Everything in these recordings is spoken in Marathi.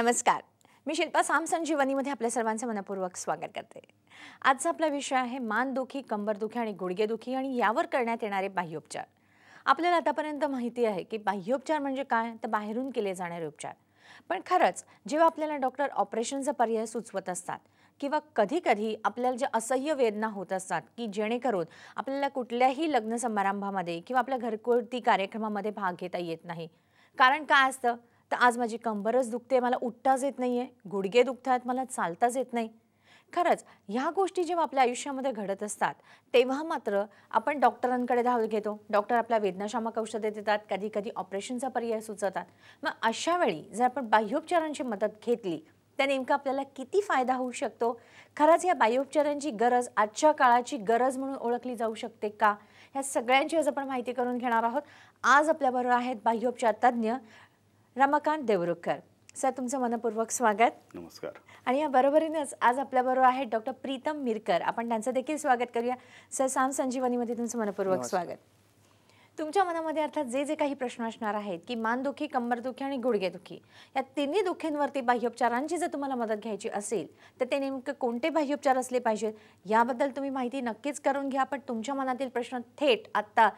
नमस्कार, मी शिल्पा संजीवनीमध्ये आपल्या सर्वांचं मनपूर्वक स्वागत करते। आजचा आपला विषय आहे मानदुखी, कंबरदुखी आणि गुडघेदुखी आणि यावर करण्यात येणारे बाह्योपचार। आपल्याला आतापर्यंत माहिती आहे की बाह्योपचार म्हणजे काय, तर बाहेरून केले जाणारे उपचार। पण खरंच जेव्हा आपल्याला डॉक्टर ऑपरेशनचा पर्याय सुचवत असतात किंवा कधी-कधी आपल्याला जे असह्य वेदना होत असतात की जेणेकरून आपल्याला कुठल्याही लग्न समारंभामध्ये किंवा आपल्या घरगुती कार्यक्रमामध्ये भाग घेता येत नाही। कारण काय असतं, तर आज माझी कंबरच दुखते, मला उठताच येत नाहीये, गुडघे दुखतात, मला चालताच येत नाही। खरंच ह्या गोष्टी जेव्हा आपल्या आयुष्यामध्ये घडत असतात तेव्हा मात्र आपण डॉक्टरांकडे धाव घेतो। डॉक्टर आपल्या वेदनाशामक औषधे देतात, कधी-कधी ऑपरेशनचा पर्याय सुचवतात। मग अशा वेळी जर आपण बाह्योपचारांची मदत घेतली तर नेमका आपल्याला किती फायदा होऊ शकतो? खरंच या बाह्योपचारांची गरज आजच्या काळाची गरज म्हणून ओळखली जाऊ शकते का? ह्या सगळ्यांची आज आपण माहिती करून घेणार आहोत। आज आपल्याबरोबर आहेत बाह्योपचार तज्ञ रमाकांत देवरुखकर। सर, तुमचं मनपूर्वक स्वागत। नमस्कार। आणि या बरोबरीनेच आज आपल्याबरोबर आहेत डॉक्टर प्रीतम मिरकर, आपण त्यांचं देखील स्वागत करूया। सर, संजीवनीमध्ये तुमचं मनपूर्वक स्वागत। तुमच्या मनामध्ये अर्थात जे काही प्रश्न असणार आहेत की मानदुखी, कंबरदुखी आणि गुडघेदुखी या तिन्ही दुखींवरती बाह्योपचारांची जर तुम्हाला मदत घ्यायची असेल तर ते नेमके कोणते बाह्योपचार असले पाहिजेत याबद्दल तुम्ही माहिती नक्कीच करून घ्या। पण तुमच्या मनातील प्रश्न थेट आता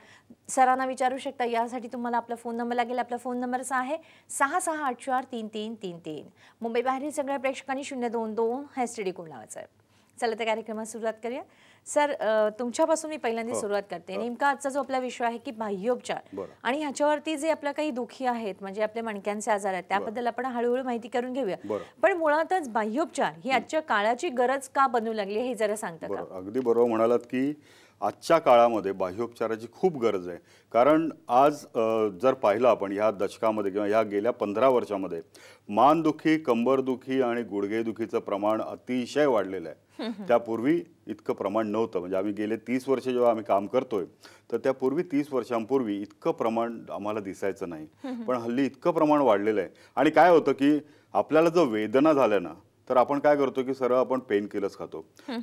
सरांना विचारू शकता। यासाठी तुम्हाला आपला फोन नंबर लागेल। आपला फोन नंबर आहे 66843333। मुंबई बाहेरील सगळ्या प्रेक्षकांनी 022 # कोड लावायचं आहे। चला तर कार्यक्रमात सुरुवात करूया। सर, तुमच्यापासून मी पहिल्यांदा सुरुवात करते। नेमका आजचा जो आपला विषय आहे की बाह्योपचार आणि ह्याच्यावरती जे आपल्या काही दुखी आहेत म्हणजे आपल्या मणक्यांचे आजार आहेत त्याबद्दल आपण हळूहळू माहिती करून घेऊया। पण मुळातच बाह्योपचार ही आजच्या काळाची गरज का बनू लागली हे जरा सांगता का? अगदी बरोबर म्हणालात की आजच्या काळामध्ये बाह्योपचाराची खूप गरज आहे। कारण आज जर पाहिलं आपण ह्या दशकामध्ये किंवा ह्या गेल्या 15 वर्षामध्ये मानदुखी, कंबरदुखी आणि गुडघेदुखीचं प्रमाण अतिशय वाढलेलं आहे। त्यापूर्वी इतकं प्रमाण नव्हतं। म्हणजे आम्ही गेले 30 वर्ष जेव्हा आम्ही काम करतोय तर त्यापूर्वी 30 वर्षांपूर्वी इतकं प्रमाण आम्हाला दिसायचं नाही। पण हल्ली इतकं प्रमाण वाढलेलं आहे। आणि काय होतं की आपल्याला जर वेदना झाल्या ना तर आपण काय करतो की सरळ आपण पेन किलर्स खातो।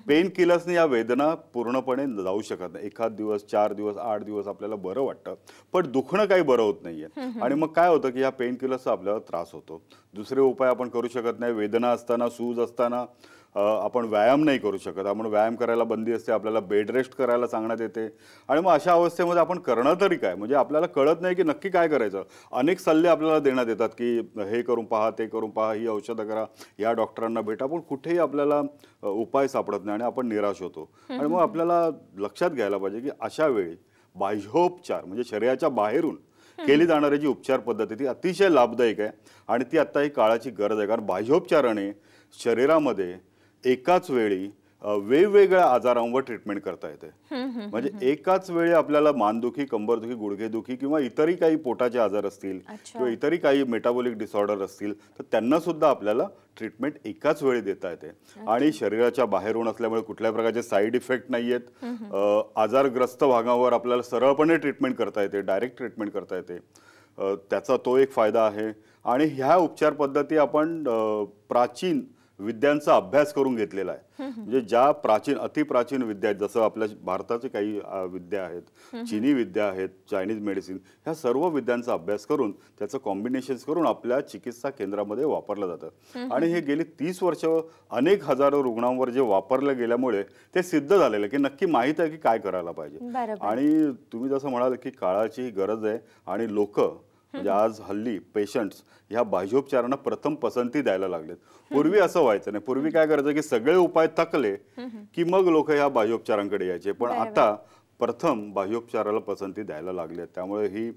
पेन किलर्सने या वेदना पूर्णपणे जाऊ शकत नाही। एखाद दिवस, 4 दिवस, 8 दिवस आपल्याला बरं वाटतं, पण दुखणं काही बरं होत नाहीये। आणि मग काय होतं की या पेन किलर्सचा आपल्याला त्रास होतो। दुसरे उपाय आपण करू शकत नाही। वेदना असताना, सूज असताना आपण व्यायाम नाही करू शकत। आपण व्यायाम करायला बंदी असते, आपल्याला बेड रेस्ट करायला सांगण्यात येते। आणि मग अशा अवस्थेमध्ये आपण करणं तरी काय, म्हणजे आपल्याला कळत नाही की नक्की काय करायचं। अनेक सल्ले आपल्याला देण्यात येतात की हे करून पहा, ते करून पहा, ही औषधं करा, या डॉक्टरांना भेटा, पण कुठेही आपल्याला उपाय सापडत नाही आणि आपण निराश होतो। आणि मग आपल्याला लक्षात घ्यायला पाहिजे की अशा वेळी बाह्योपचार म्हणजे शरीराच्या बाहेरून केली जाणारी जी उपचार पद्धती ती अतिशय लाभदायक आहे आणि ती आता ही काळाची गरज आहे। कारण बाह्योपचाराने शरीरामध्ये एकाच वेळी वेगवेगळ्या आजारांवर ट्रीटमेंट करता येते। म्हणजे एकाच वेळी आपल्याला मानदुखी, कंबरदुखी, गुडघेदुखी किंवा इतरही काही पोटाचे आजार असतील किंवा इतरही काही मेटाबॉलिक डिसऑर्डर असतील तर त्यांना सुद्धा आपल्याला ट्रीटमेंट एकाच वेळी देता येते। आणि शरीराच्या बाहेरून असल्यामुळे कुठल्या प्रकारचे साईड इफेक्ट नाहीयेत। आजारग्रस्त भागावर आपल्याला सरळपणे ट्रीटमेंट करता येते, डायरेक्ट ट्रीटमेंट करता येते। त्याचा तो एक फायदा आहे। आणि ह्या उपचार पद्धती आपण प्राचीन विद्यांचा अभ्यास करून घेतलेला आहे। म्हणजे ज्या प्राचीन, अतिप्राचीन विद्या आहेत, जसं आपल्या भारताचे काही विद्या आहेत, चीनी विद्या आहेत, चायनीज मेडिसिन, ह्या सर्व विद्यांचा अभ्यास करून त्याचं कॉम्बिनेशन्स करून आपल्या चिकित्सा केंद्रामध्ये वापरलं जातं। आणि हे गेली 30 वर्ष अनेक हजारो रुग्णांवर जे वापरलं गेल्यामुळे ते सिद्ध झालेलं की नक्की माहित आहे की काय करायला पाहिजे। आणि तुम्ही जसं म्हणाल की काळाची ही गरज आहे आणि लोक म्हणजे आज हल्ली पेशंट्स ह्या बाह्योपचारांना प्रथम पसंती द्यायला लागलेत। पूर्वी असं व्हायचं नाही। पूर्वी काय करायचं की सगळे उपाय थकले की मग लोक ह्या बाह्योपचारांकडे यायचे, पण आता प्रथम बाह्योपचाराला पसंती द्यायला लागले। त्यामुळे ही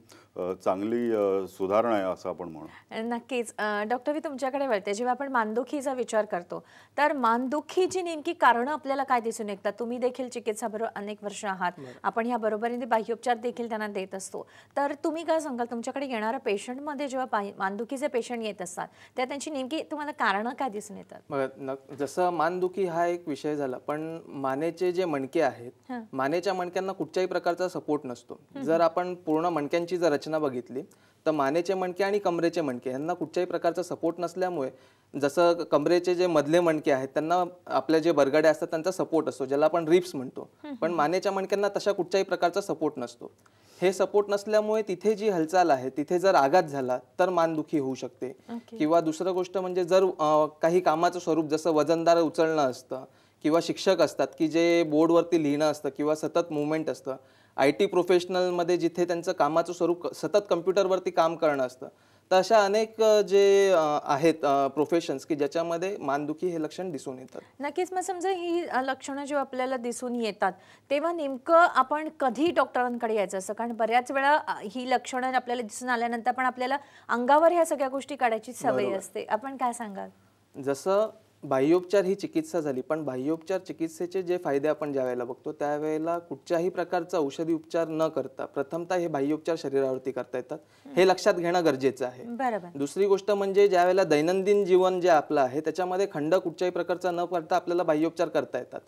चांगली सुधारणा आहे असं आपण म्हणू। नक्कीच। डॉक्टर, मी तुमच्याकडे वळते। जेव्हा आपण मानदुखीचा विचार करतो तर मानदुखीची नेमकी कारणं आपल्याला काय दिसून येतात? तुम्ही देखील चिकित्साबरोबर अनेक वर्ष आहात, आपण ह्या बरोबरीने बाह्योपचार देखील त्यांना देत असतो। तर तुम्ही काय सांगाल, तुमच्याकडे येणाऱ्या पेशंटमध्ये जेव्हा मानदुखीचे पेशंट येत असतात त्या त्यांची नेमकी तुम्हाला कारणं काय दिसून येतात? जसं मानदुखी हा एक विषय झाला, पण मानेचे जे मणके आहेत, मानेच्या मणक्यांना कुठच्याही प्रकारचा सपोर्ट नसतो। जर आपण पूर्ण मणक्यांची जर रचना बघितली तर मानेचे मणके आणि कमरेचे मणके यांना कुठच्याही प्रकारचा सपोर्ट नसल्यामुळे, जसं कमरेचे जे मधले मणके आहेत त्यांना आपले जे बरगडे असतात त्यांचा सपोर्ट असतो, ज्याला आपण रिब्स म्हणतो, पण मानेच्या मणक्यांना तशा कुठच्याही प्रकारचा सपोर्ट नसतो। हे सपोर्ट नसल्यामुळे तिथे जी हालचाल आहे तिथे जर आघात झाला तर मानदुखी होऊ शकते. किंवा दुसरं गोष्ट म्हणजे जर काही कामाचं स्वरूप जसं वजनदार उचलणं असतं किंवा शिक्षक असतात की जे बोर्डवरती लिहिणं असतं किंवा सतत मुवमेंट असतं, IT प्रोफेशनलमध्ये जिथे त्यांचं कामाचं स्वरूप सतत कम्प्युटरवरती काम करणं असतं, तर अशा अनेक जे आहेत प्रोफेशन्स की ज्याच्यामध्ये मानदुखी हे लक्षण दिसून येतात. नक्कीच. मग समजा ही लक्षणं जेव्हा आपल्याला दिसून येतात तेव्हा नेमकं आपण कधी डॉक्टरांकडे यायचं असं? कारण बऱ्याच वेळा ही लक्षणं आपल्याला दिसून आल्यानंतर पण आपल्याला अंगावर ह्या सगळ्या गोष्टी काढायची सवय असते. आपण काय सांगाल? जसं बाह्योपचार ही चिकित्सा झाली, पण बाह्योपचार चिकित्सेचे जे फायदे आपण ज्या वेळेला बघतो त्यावेळेला कुठच्याही प्रकारचा औषधी उपचार न करता प्रथमतः हे बाह्योपचार शरीरावरती करता येतात, हे लक्षात घेणं गरजेचं आहे. बरोबर. दुसरी गोष्ट म्हणजे ज्या वेळेला दैनंदिन जीवन जे आपलं आहे त्याच्यामध्ये खंड कुठच्याही प्रकारचा न करता आपल्याला बाह्योपचार करता येतात.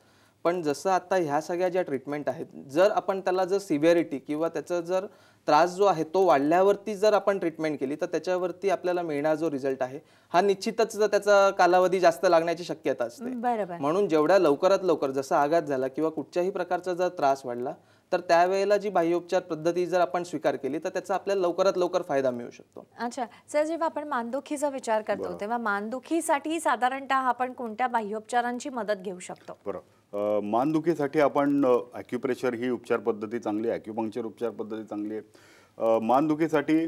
पण जसं आता ह्या सगळ्या ज्या ट्रीटमेंट आहेत, जर आपण त्याला जर सिव्हिअरिटी किंवा त्याचा जर त्रास जो आहे तो वाढल्यावरती जर आपण ट्रीटमेंट केली तर त्याच्यावरती आपल्याला मिळणारा जो रिझल्ट आहे हा निश्चितच त्याचा कालावधी जास्त लागण्याची शक्यता असते. म्हणून जेवढ्या लवकरात लवकर जसा आघात झाला किंवा कुठच्याही प्रकारचा जर त्रास वाढला तर त्यावेळेला जी बाह्योपचार पद्धती जर आपण स्वीकार केली तर त्याचा आपल्याला लवकरात लवकर फायदा मिळू शकतो. अच्छा सर, जेव्हा आपण मानदुखीचा विचार करतो तेव्हा मानदुखीसाठी साधारणतः आपण कोणत्या बाह्योपचारांची मदत घेऊ शकतो? बरोबर. मानदुखीसाठी आपण ॲक्युप्रेशर ही उपचार पद्धती चांगली आहे, ॲक्युपंक्चर उपचार पद्धती चांगली आहे. मानदुखीसाठी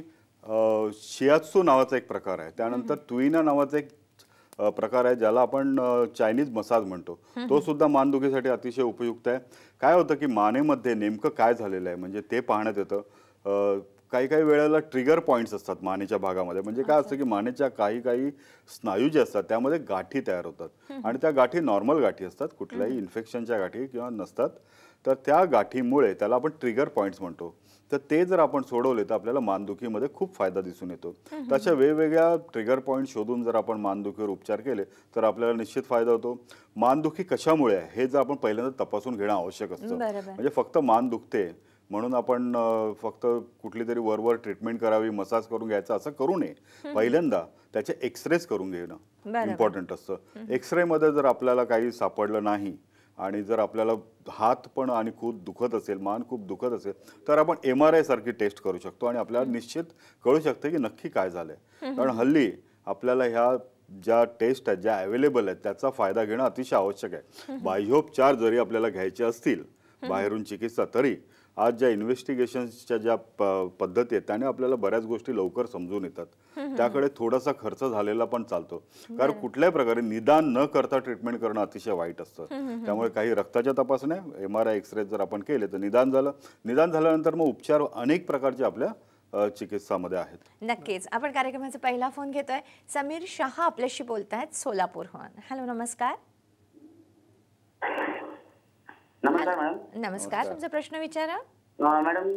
शियात्सू नावाचा एक प्रकार आहे, त्यानंतर तुईना नावाचा एक प्रकार आहे ज्याला आपण चायनीज मसाज म्हणतो, तो सुद्धा मानदुखीसाठी अतिशय उपयुक्त आहे. काय होतं की मानेमध्ये नेमकं काय झालेलं आहे म्हणजे ते पाहण्यात येतं. काही काही वेळेला ट्रिगर पॉईंट्स असतात मानेच्या भागामध्ये. म्हणजे काय असतं की मानेच्या काही काही स्नायू जे असतात त्यामध्ये गाठी तयार होतात आणि त्या गाठी नॉर्मल गाठी असतात, कुठल्याही इन्फेक्शनच्या गाठी किंवा नसतात. तर त्या गाठीमुळे त्याला आपण ट्रिगर पॉईंट्स म्हणतो. तर ते जर आपण सोडवले तर आपल्याला मानदुखीमध्ये खूप फायदा दिसून येतो. तशा वेगवेगळ्या ट्रिगर पॉईंट शोधून जर आपण मानदुखीवर उपचार केले तर आपल्याला निश्चित फायदा होतो. मानदुखी कशामुळे आहे हे जर आपण पहिल्यांदा तपासून घेणं आवश्यक असतं. म्हणजे फक्त मान दुखते म्हणून आपण फक्त कुठली तरी वरवर ट्रीटमेंट करावी, मसाज करून घ्यायचं असं करू नये. पहिल्यांदा त्याचे एक्सरेज करून घेणं इम्पॉर्टंट असतं. एक्सरेमध्ये जर आपल्याला काही सापडलं नाही आणि जर आपल्याला हात पण आणि खूप दुखत असेल, मान खूप दुखत असेल तर आपण MRI सारखी टेस्ट करू शकतो आणि आपल्याला निश्चित कळू शकते की नक्की काय झालंय. कारण हल्ली आपल्याला ह्या ज्या टेस्ट आहेत ज्या अवेलेबल आहेत त्याचा फायदा घेणं अतिशय आवश्यक आहे. बाह्योपचार जरी आपल्याला घ्यायचे असतील बाहेरून चिकित्सा, तरी आज ज्या इन्व्हेस्टिगेशन्सच्या ज्या पद्धती आहेत त्याने आपल्याला बऱ्याच गोष्टी लवकर समजून येतात. त्याकडे थोडासा खर्च झालेला पण चालतो, कारण कुठल्याही प्रकारे निदान न करता ट्रीटमेंट करणं अतिशय वाईट असतं. त्यामुळे काही रक्ताच्या तपासण्या, MRI, एक्सरे जर आपण केले तर निदान झालं. निदान झाल्यानंतर मग उपचार अनेक प्रकारचे आपल्या चिकित्सामध्ये आहेत. नक्कीच. आपण कार्यक्रमाचा पहिला फोन घेतोय. समीर शहा आपल्याशी बोलतायत सोलापूरहून. हॅलो, नमस्कार. नमस्कार मॅडम. नमस्कार, तुमचा प्रश्न विचारा. मॅडम,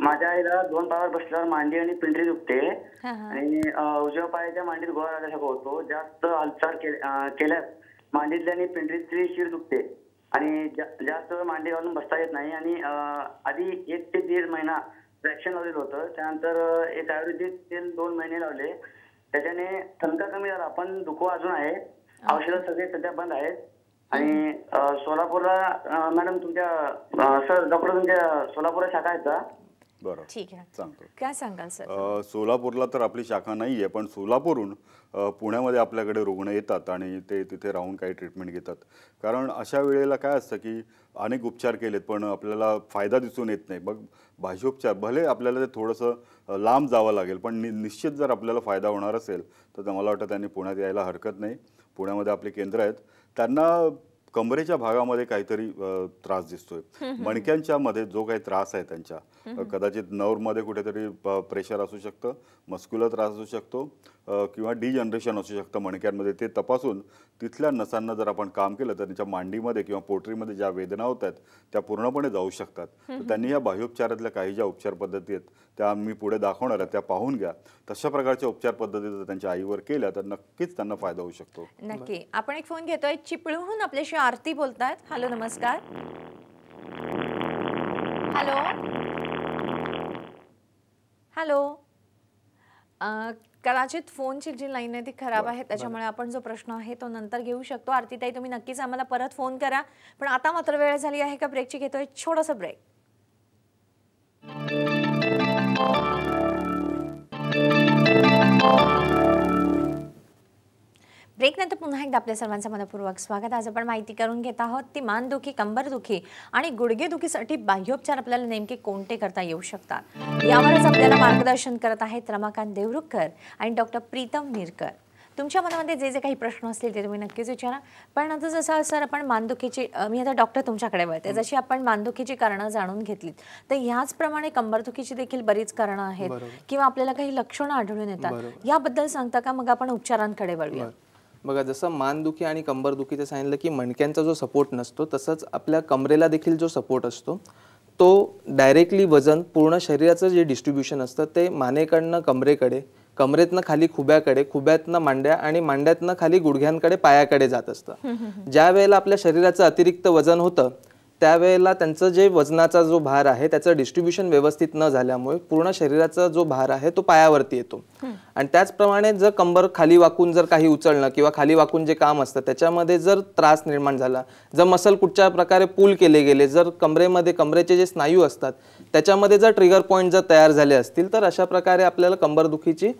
माझ्या आईला 2 पायावर बसल्यावर मांडी आणि पिंडरी दुखते आणि उजव्या पायाच्या मांडीत गोळा आल्यासारखा होतो. जास्त हालचाल केल्यास मांडीतली आणि पिंडरीतली शीर दुखते आणि जास्त वेळ मांडी घालून बसता येत नाही. आणि आधी 1 ते 1.5 महिना ट्रॅक्शन लावलेलं होतं, त्यानंतर एक आयुर्वेदिक तेल 2 महिने लावले, त्याच्याने ठणका कमी झाला, पण दुखवा अजून आहे. औषधं सगळे सध्या बंद आहेत. आणि सोलापूरला मॅडम तुमच्या सर डॉक्टर तुमच्या सोलापूरला शाखा आहेत का? बरं, ठीक आहे, सांगतो. काय सांगाल सर? सोलापूरला तर आपली शाखा नाही आहे, पण सोलापूरहून पुण्यामध्ये आपल्याकडे रुग्ण येतात आणि ते तिथे राहून काही ट्रीटमेंट घेतात. कारण अशा वेळेला काय असतं की अनेक उपचार केलेत पण आपल्याला फायदा दिसून येत नाही. मग बाह्योपचार भले आपल्याला ते थोडंसं लांब जावं लागेल, पण निश्चित जर आपल्याला फायदा होणार असेल तर मला वाटतं त्यांनी पुण्यात यायला हरकत नाही. पुण्यामध्ये आपले केंद्र आहेत. त्यांना कमरेच्या भागामध्ये काहीतरी त्रास दिसतोय, मणक्यांच्या मध्ये जो काही त्रास आहे त्यांच्या, कदाचित नर्वमध्ये कुठेतरी प्रेशर असू शकतं, मस्क्युलर त्रास असू शकतो किंवा डिजनरेशन असू शकतं मणक्यांमध्ये. ते तपासून तिथल्या नसांना जर आपण काम केलं तर त्यांच्या मांडीमध्ये किंवा पोटरीमध्ये ज्या वेदना होत आहेत त्या पूर्णपणे जाऊ शकतात. तर त्यांनी या बाह्योपचारातल्या काही ज्या उपचार पद्धती आहेत त्या मी पुढे दाखवणार आहे, त्या पाहून घ्या. तशा प्रकारच्या उपचार पद्धती जर त्यांच्या आईवर केल्या तर नक्कीच त्यांना फायदा होऊ शकतो. नक्की. आपण एक फोन घेतोय, चिपळूणहून आपल्याशी आरती बोलतायत. हॅलो, नमस्कार. Hello hello. कदाचित फोनची जी लाईन आहे ती खराब आहे, त्याच्यामुळे आपण जो प्रश्न आहे तो नंतर घेऊ शकतो. आरतीताई, तुम्ही नक्कीच आम्हाला परत फोन करा. पण आता मात्र वेळ झाली आहे का ब्रेकची. घेतोय छोटासा ब्रेक. ब्रेकनंतर पुन्हा एकदा आपल्या सर्वांचं मनपूर्वक स्वागत. आज आपण माहिती करून घेत आहोत ती मानदुखी, कंबरदुखी आणि गुडघेदुखीसाठी बाह्योपचार आपल्याला नेमके कोणते करता येऊ शकतात, यावरच आपल्याला मार्गदर्शन करत आहेत रमाकांत देवरुखकर आणि डॉक्टर प्रीतम निरकर. तुमच्या मनामध्ये जे जे काही प्रश्न असतील ते तुम्ही नक्कीच विचारा. पण आता जसं सर आपण मानदुखीची, मी आता डॉक्टर तुमच्याकडे वळते, जशी आपण मानदुखीची कारणं जाणून घेतलीत तर ह्याचप्रमाणे कंबरदुखीची देखील बरीच कारणं आहेत किंवा आपल्याला काही लक्षणं आढळून येतात, याबद्दल सांगता का? मग आपण उपचारांकडे वळूया. बघा, जसं मानदुखी आणि कंबरदुखीचं सांगितलं की मणक्यांचा जो सपोर्ट नसतो, तसंच आपल्या कमरेला देखील जो सपोर्ट असतो तो डायरेक्टली वजन पूर्ण शरीराचं जे डिस्ट्रीब्युशन असतं ते मानेकडनं कमरेकडे, कमरेतनं खाली खुब्याकडे, खुब्यातनं मांड्या आणि मांड्यातनं खाली गुडघ्यांकडे, पायाकडे जात असतं. ज्या वेळेला आपल्या शरीराचं अतिरिक्त वजन होतं त्यावेळेला त्यांचं जे वजनाचा जो भार आहे त्याचं डिस्ट्रीब्युशन व्यवस्थित न झाल्यामुळे पूर्ण शरीराचा जो भार आहे तो पायावरती येतो. आणि त्याचप्रमाणे जर कंबर खाली वाकून जर काही उचलणं किंवा खाली वाकून जे काम असतं त्याच्यामध्ये जर त्रास निर्माण झाला, जर मसल कुठच्या प्रकारे पुल केले गेले, जर कमरेमध्ये कमरेचे जे स्नायू असतात त्याच्यामध्ये जर ट्रिगर पॉईंट जर तयार झाले असतील तर अशा प्रकारे आपल्याला कंबरदुखीची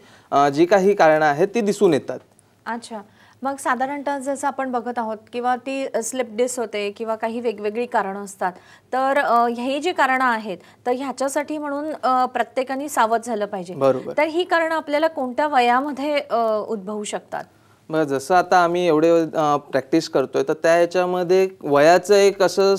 जी काही कारणं आहेत ती दिसून येतात. अच्छा, मग साधारणतः जसं आपण बघत आहोत किंवा ती स्लिप डिस्क होते किंवा काही वेगवेगळी कारणं असतात, तर हे जी कारणं आहेत तर ह्याच्यासाठी म्हणून प्रत्येकाने सावध झालं पाहिजे. तर ही कारणं आपल्याला कोणत्या वयामध्ये उद्भवू शकतात? मग जसं आता आम्ही एवढे प्रॅक्टिस करतोय तर त्या याच्यामध्ये वयाचं एक असं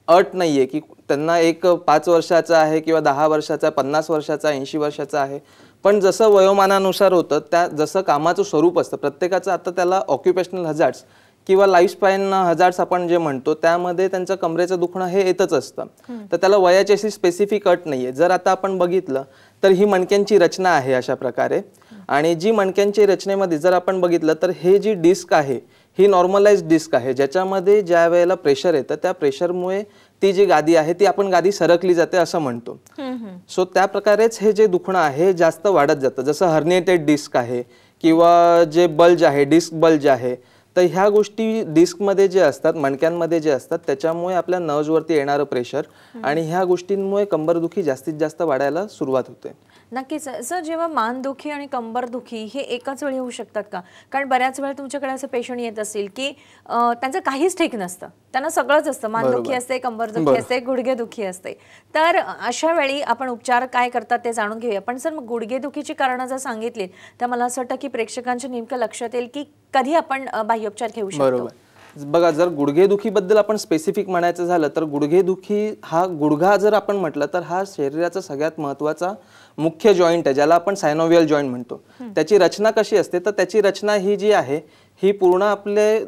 अट नाहीये की त्यांना एक 5 वर्षाचा आहे किंवा 10 वर्षाचा, 50 वर्षाचा, 80 वर्षाचा आहे. पण जसं वयोमानानुसार होतं त्या जसं कामाचं स्वरूप असतं प्रत्येकाचं, आता त्याला ऑक्युपेशनल हजार्ड्स किंवा लाईफ स्पॅन हजार्ड्स आपण जे म्हणतो त्यामध्ये त्यांचं कमरेचं दुखणं हे येतच असतं. तर त्याला वयाची अशी स्पेसिफिक अट नाहीये. जर आता आपण बघितलं तर ही मणक्यांची रचना आहे अशा प्रकारे, आणि जी मणक्यांची रचनेमध्ये जर आपण बघितलं तर हे जी डिस्क आहे ही नॉर्मलाइज डिस्क आहे, ज्याच्यामध्ये ज्या वेळेला प्रेशर येतं त्या प्रेशरमुळे ती जी गादी आहे ती आपण गादी सरकली जाते असं म्हणतो. सो त्या प्रकारेच हे जे दुखणं आहे जास्त वाढत जातं. जसं हर्निएटेड डिस्क आहे किंवा जे बल्ज आहे, डिस्क बल्ज आहे, तर ह्या गोष्टी डिस्कमध्ये जे असतात, मणक्यांमध्ये जे असतात त्याच्यामुळे आपल्या नर्व्हजवरती येणारं प्रेशर आणि ह्या गोष्टींमुळे कंबरदुखी जास्तीत जास्त वाढायला सुरुवात होते. नक्कीच सर, जेव्हा मानदुखी आणि कंबरदुखी हे एकाच वेळी होऊ शकतात का? कारण बऱ्याच वेळा तुमच्याकडे असं पेशंट येत असतील की त्यांचं काहीच ठीक नसतं, त्यांना सगळंच असतं, मानदुखी असते, कंबरदुखी असते, गुडघेदुखी असते. तर अशा वेळी आपण उपचार काय करतात ते जाणून घेऊया. पण सर, मग गुडघेदुखीची कारणं जर सांगितली तर मला असं वाटतं की प्रेक्षकांच्या नेमकं लक्षात येईल की कधी आपण बाह्योपचार घेऊ शकतो. बघा, जर गुडघेदुखीबद्दल आपण स्पेसिफिक म्हणायचं झालं तर गुडघेदुखी हा गुडघा जर आपण म्हटलं तर हा शरीराचा सगळ्यात महत्त्वाचा मुख्य जॉईंट आहे, ज्याला आपण सायनोव्हियल जॉईंट म्हणतो. त्याची रचना कशी असते तर त्याची रचना ही जी आहे ही पूर्ण आपले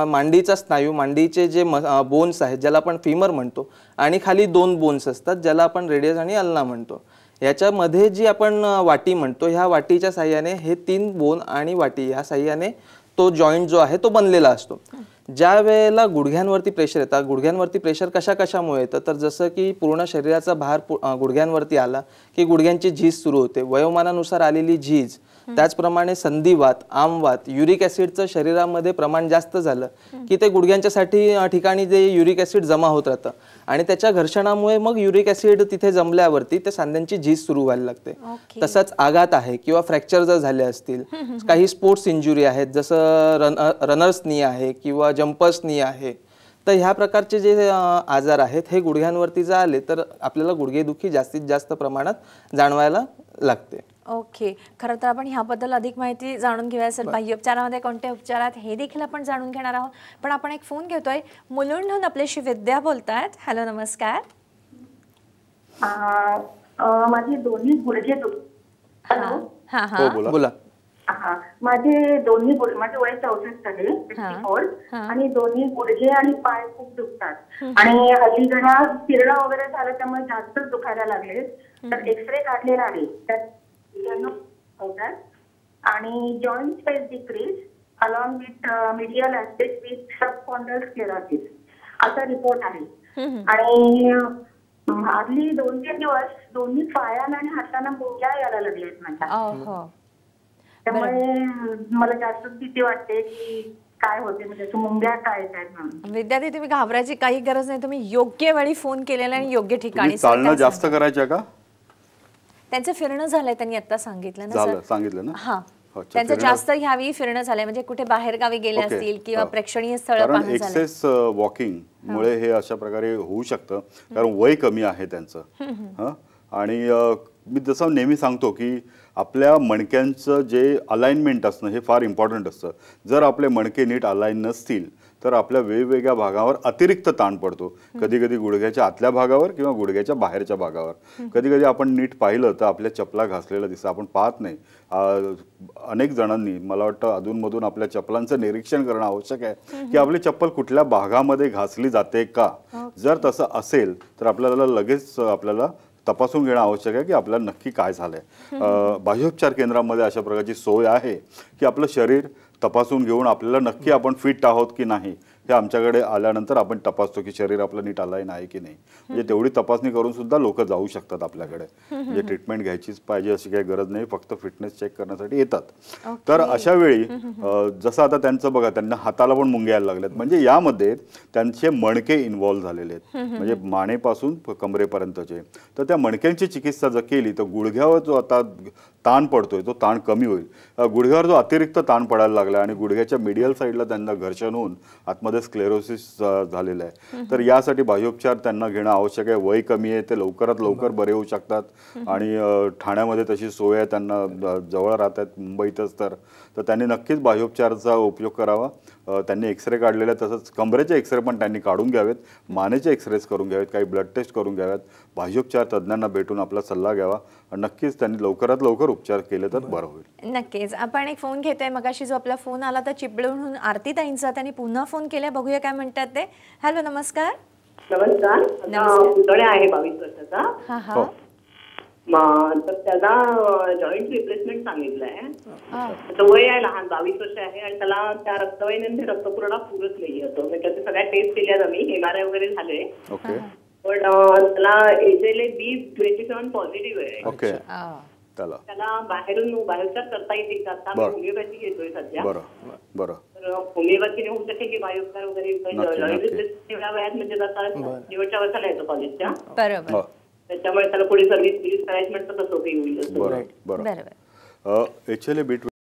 मांडीचा स्नायू, मांडीचे जे बोन्स आहेत ज्याला आपण फिमर म्हणतो, आणि खाली 2 बोन्स असतात ज्याला आपण रेडियस आणि अल्ना म्हणतो. याच्यामध्ये जी आपण वाटी म्हणतो, ह्या वाटीच्या साह्याने हे 3 बोन आणि वाटी ह्या साह्याने तो जॉईंट जो आहे तो बनलेला असतो. ज्या वेळेला गुडघ्यांवरती प्रेशर येतात, गुडघ्यांवरती प्रेशर कशामुळे येतं तर जसं की पूर्ण शरीराचा भार गुडघ्यांवरती आला की गुडघ्यांची झीज सुरू होते, वयोमानानुसार आलेली झीज, त्याचप्रमाणे संधिवात, आमवात, युरिक ॲसिडचं शरीरामध्ये प्रमाण जास्त झालं की ते गुडघ्यांच्यासाठी ठिकाणी जे युरिक ॲसिड जमा होत राहतं आणि त्याच्या घर्षणामुळे मग युरिक ॲसिड तिथे जमल्यावरती त्या सांध्यांची झीज सुरू व्हायला लागते. तसंच आघात आहे किंवा फ्रॅक्चर जर झाले असतील, काही स्पोर्ट्स इंजुरी आहेत जसं रनर्स नी आहे किंवा जम्पर्स नी आहे, तर ह्या प्रकारचे जे आजार आहेत हे गुडघ्यांवरती जर आले तर आपल्याला गुडघेदुखी जास्तीत जास्त प्रमाणात जाणवायला लागते. ओके, खरं तर आपण ह्याबद्दल अधिक माहिती जाणून घेऊया सर. बाह्योपचारामध्ये कोणत्या उपचार आहेत हे देखील आपण जाणून घेणार आहोत. पण आपण एक फोन घेतोय, मुलुंडहून आपल्याशी विद्या बोलतायत. हॅलो, नमस्कार. माझे दोन्ही गुडघे बोला. माझे दोन्ही माझे वय 64 आहे आणि दोन्ही गुडघे आणि पाय खूप दुखतात आणि हल्ली जरा फिरणं वगैरे झालं त्यामुळे जास्तच दुखायला लागले. तर एक्सरे काढलेला आहे त्यात आणि joint space decrease along with medial aspect with subchondral sclerosis असा रिपोर्ट आहे. आणि हल्ली 2-3 दिवस दोन्ही पायाला आणि हाताला मुंग्या यायला लागल्यात माझ्या. त्यामुळे मला जास्त भीती वाटते की काय होते, म्हणजे मुंग्या काय आहेत म्हणून. विद्यार्थी, तुम्ही घाबरायची काही गरज नाही. तुम्ही योग्य वेळी फोन केलेला आणि योग्य ठिकाणी. चालणं जास्त करायचं का? त्यांचं फिरणं झालंय त्यांनी आता सांगितलं ना झालं सांगितलं ना. हा, त्यांचं जास्त ह्यावेळी फिरणं झालंय, म्हणजे कुठे बाहेर गावी गेले असतील किंवा प्रेक्षणीय स्थळ पाहणं झालं. एक्सेस वॉकिंग मुळे हे अशा प्रकारे होऊ शकतं, कारण वय कमी आहे त्यांचं. आणि मी जसं नेहमी सांगतो की आपल्या मणक्यांचं जे अलाइनमेंट असणं हे फार इम्पॉर्टंट असतं. जर आपले मणके नीट अलाइन नसतील तर आपल्या वेगवेगळ्या भागावर अतिरिक्त ताण पडतो. कधी कधी गुडघ्याच्या आतल्या भागावर किंवा गुडघ्याच्या बाहेरच्या भागावर. कधी कधी आपण नीट पाहिलं तर आपल्या चपला घासलेलं दिसतं, आपण पाहत नाही. अनेक जणांनी मला वाटतं अधूनमधून आपल्या चपलांचं निरीक्षण करणं आवश्यक आहे की आपली चप्पल कुठल्या भागामध्ये घासली जाते का. जर तसं असेल तर आपल्याला लगेच आपल्याला तपासून घेणं आवश्यक आहे की आपल्याला नक्की काय झालंय. बाह्योपचार केंद्रामध्ये अशा प्रकारची सोय आहे की आपलं शरीर तपासून घेऊन आपल्याला नक्की आपण फिट आहोत की नाही हे आमच्याकडे आल्यानंतर आपण तपासतो की शरीर आपलं नीट अलाइन आहे की नाही. म्हणजे तेवढी तपासणी करून सुद्धा लोक जाऊ शकतात आपल्याकडे. म्हणजे ट्रीटमेंट घ्यायचीच पाहिजे अशी काही गरज नाही, फक्त फिटनेस चेक करण्यासाठी येतात. तर अशा वेळी जसं आता त्यांचं बघा, त्यांना हाताला पण मुंग्या यायला लागल्यात, म्हणजे यामध्ये त्यांचे मणके इन्व्हॉल्व्ह झालेले आहेत, म्हणजे मानेपासून कमरेपर्यंतचे. तर त्या मणक्यांची चिकित्सा जर केली तर गुडघ्यावर जो आता ताण पडतोय तो ताण कमी होईल. गुडघ्यावर जो अतिरिक्त ताण पडायला लागला आणि गुडघ्याच्या मिडियल साईडला त्यांना घर्षण होऊन आतमध्ये स्क्लेरोसिस झालेलं आहे. तर यासाठी बाह्योपचार त्यांना घेणं आवश्यक आहे. वय कमी आहे, ते लवकरात लवकर बरे होऊ शकतात. आणि ठाण्यामध्ये तशी सोय आहे, त्यांना जवळ राहतात मुंबईतच. तर त्यांनी नक्कीच बाह्योपचाराचा उपयोग करावा. त्यांनी एक्सरे काढलेले आहेत, तसंच कमरेचे एक्सरे पण त्यांनी काढून घ्यावेत, मानेचे एक्सरेस करून घ्यावेत, काही ब्लड टेस्ट करून घ्याव्यात, बाह्योपचार तज्ज्ञांना भेटून आपला सल्ला घ्यावा. नक्कीच त्यांनी लवकरात लवकर उपचार केले तर बरं होईल. नक्कीच. आपण एक फोन घेतोय, मगाशी जो आपला फोन आला तर चिपळूणहून आरती ताईंचा, त्यांनी पुन्हा फोन केलाय, बघूया काय म्हणतात ते. हॅलो, नमस्कार. नमस्कार. पुतण्या आहे 22 वर्षाचा. तर त्याला जॉईंट रिप्लेसमेंट सांगितलंय. त्याचं वय आहे लहान, 22 वर्ष आहे, आणि त्याला त्या रक्तवाहिन्यांचे रक्तपुरवठा पुरत नाही होतो. त्याच्या सगळ्या टेस्ट केल्या आम्ही, MRI वगैरे झाले, पण त्याला HLA-B27 पॉझिटिव्ह आहे. त्याला बाहेरचार करता येते का? आता होमिओपॅथी घेतोय सध्या. तर होमिओपॅथीने होऊ शकेल की बायोपचार वगैरे एवढ्या वयात, म्हणजे आता शेवटच्या वर्षाला येतो कॉलेजच्या. बरोबर. त्याच्यामुळे त्याला पुढे सर्व्हिस करायची म्हटलं तर सोपी होईल. बरोबर. HLA-B27